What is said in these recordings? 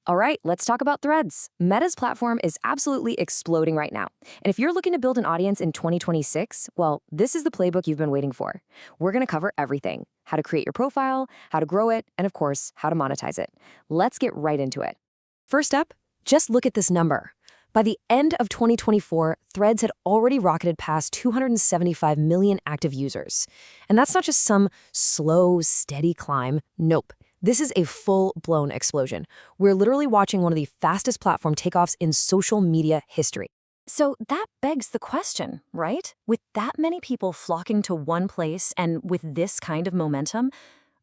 All right, let's talk about Threads. Meta's platform is absolutely exploding right now. And if you're looking to build an audience in 2026, well, this is the playbook you've been waiting for. We're going to cover everything: how to create your profile, how to grow it, and of course, how to monetize it. Let's get right into it. First up, just look at this number. By the end of 2024, Threads had already rocketed past 275 million active users. And that's not just some slow, steady climb. Nope. This is a full-blown explosion. We're literally watching one of the fastest platform takeoffs in social media history. So that begs the question, right? With that many people flocking to one place and with this kind of momentum,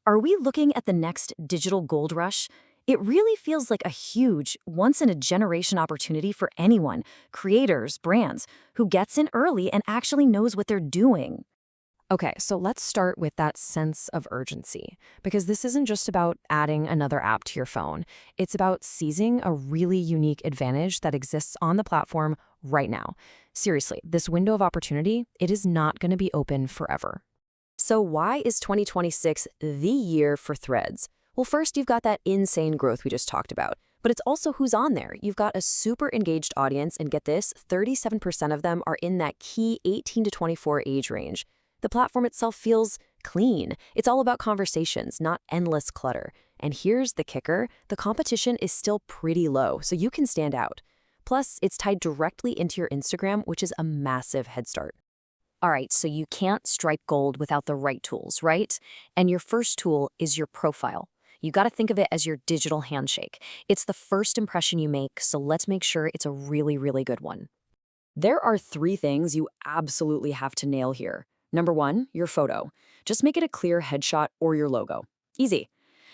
are we looking at the next digital gold rush? It really feels like a huge, once-in-a-generation opportunity for anyone, creators, brands, who gets in early and actually knows what they're doing. Okay, so let's start with that sense of urgency, because this isn't just about adding another app to your phone. It's about seizing a really unique advantage that exists on the platform right now. Seriously, this window of opportunity, it is not going to be open forever. So why is 2026 the year for Threads? Well, first, you've got that insane growth we just talked about. But it's also who's on there. You've got a super engaged audience, and get this, 37% of them are in that key 18 to 24 age range. The platform itself feels clean. It's all about conversations, not endless clutter. And here's the kicker: the competition is still pretty low, so you can stand out. Plus, it's tied directly into your Instagram, which is a massive head start. All right, so you can't strike gold without the right tools, right? And your first tool is your profile. You got to think of it as your digital handshake. It's the first impression you make, so let's make sure it's a really, really good one. There are three things you absolutely have to nail here. Number one, your photo. Just make it a clear headshot or your logo. Easy.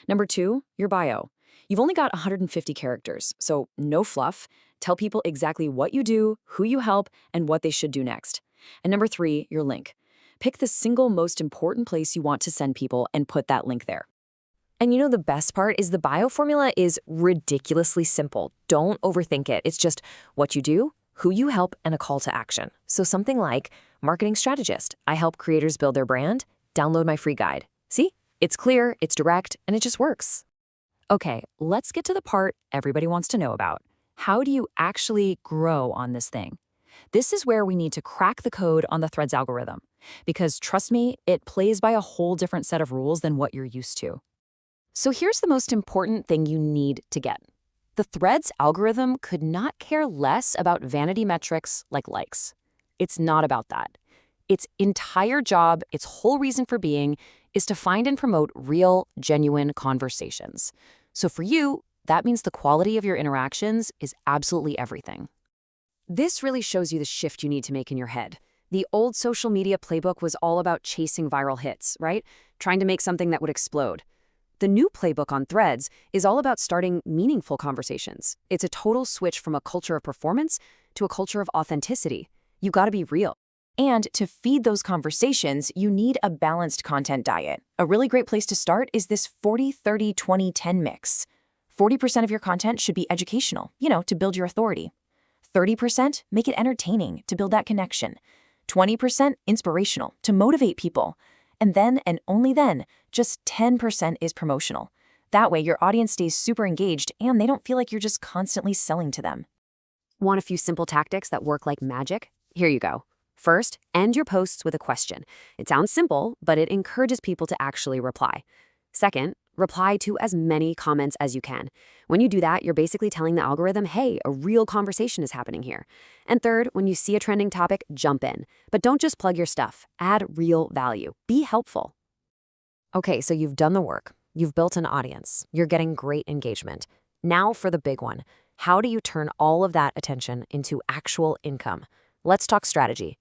Number two, your bio. You've only got 150 characters, so no fluff. Tell people exactly what you do, who you help, and what they should do next. And number three, your link. Pick the single most important place you want to send people and put that link there. And you know the best part is the bio formula is ridiculously simple. Don't overthink it. It's just what you do, who you help, and a call to action. So something like marketing strategist. I help creators build their brand. Download my free guide. See? It's clear, it's direct, and it just works. Okay, let's get to the part everybody wants to know about. How do you actually grow on this thing? This is where we need to crack the code on the Threads algorithm. Because trust me, it plays by a whole different set of rules than what you're used to. So here's the most important thing you need to get. The Threads algorithm could not care less about vanity metrics like likes. It's not about that. Its entire job, its whole reason for being, is to find and promote real, genuine conversations. So for you, that means the quality of your interactions is absolutely everything. This really shows you the shift you need to make in your head. The old social media playbook was all about chasing viral hits, right? Trying to make something that would explode. The new playbook on Threads is all about starting meaningful conversations. It's a total switch from a culture of performance to a culture of authenticity. You gotta be real. And to feed those conversations, you need a balanced content diet. A really great place to start is this 40-30-20-10 mix. 40% of your content should be educational, to build your authority. 30% make it entertaining, to build that connection. 20% inspirational, to motivate people. And then, and only then, just 10% is promotional. That way, your audience stays super engaged and they don't feel like you're just constantly selling to them. Want a few simple tactics that work like magic? Here you go. First, end your posts with a question. It sounds simple, but it encourages people to actually reply. Second, reply to as many comments as you can. When you do that, you're basically telling the algorithm, hey, a real conversation is happening here. And third, when you see a trending topic, jump in. But don't just plug your stuff. Add real value. Be helpful. Okay, so you've done the work. You've built an audience. You're getting great engagement. Now for the big one. How do you turn all of that attention into actual income? Let's talk strategy.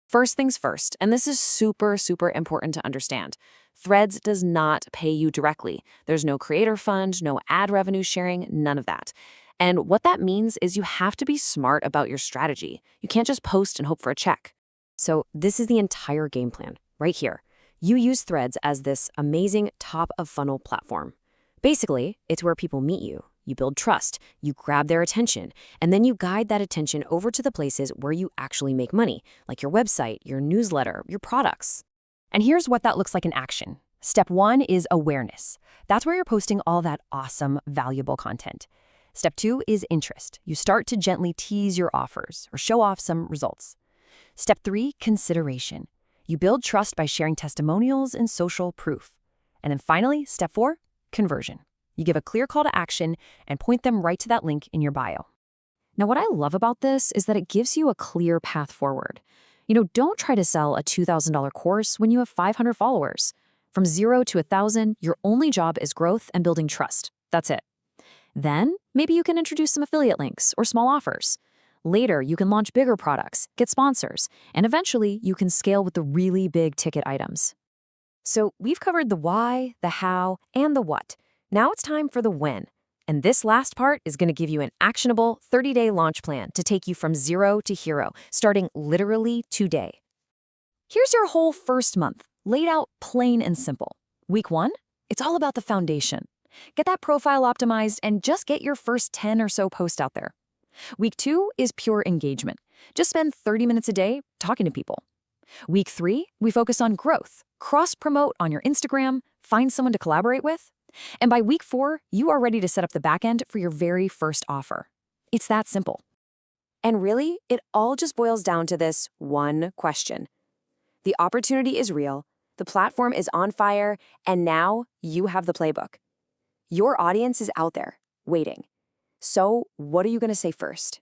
First things first, and this is super, super important to understand. Threads does not pay you directly. There's no creator fund, no ad revenue sharing, none of that. And what that means is you have to be smart about your strategy. You can't just post and hope for a check. So this is the entire game plan, right here. You use Threads as this amazing top-of-funnel platform. Basically, it's where people meet you. You build trust, you grab their attention, and then you guide that attention over to the places where you actually make money, like your website, your newsletter, your products. And here's what that looks like in action. Step one is awareness. That's where you're posting all that awesome, valuable content. Step 2 is interest. You start to gently tease your offers or show off some results. Step 3, consideration. You build trust by sharing testimonials and social proof. And then finally, step 4, conversion. You give a clear call to action and point them right to that link in your bio. Now, what I love about this is that it gives you a clear path forward. Don't try to sell a $2,000 course when you have 500 followers. From 0 to 1,000, your only job is growth and building trust. That's it. Then, maybe you can introduce some affiliate links or small offers. Later, you can launch bigger products, get sponsors, and eventually you can scale with the really big ticket items. So we've covered the why, the how, and the what. Now it's time for the when. And this last part is going to give you an actionable 30-day launch plan to take you from 0 to hero, starting literally today. Here's your whole first month, laid out plain and simple. Week 1, it's all about the foundation. Get that profile optimized and just get your first 10 or so posts out there. Week 2 is pure engagement. Just spend 30 minutes a day talking to people. Week 3, we focus on growth, cross-promote on your Instagram, find someone to collaborate with. And by week 4, you are ready to set up the back end for your very first offer. It's that simple. And really, it all just boils down to this one question. The opportunity is real, the platform is on fire, and now you have the playbook. Your audience is out there, waiting. So what are you going to say first?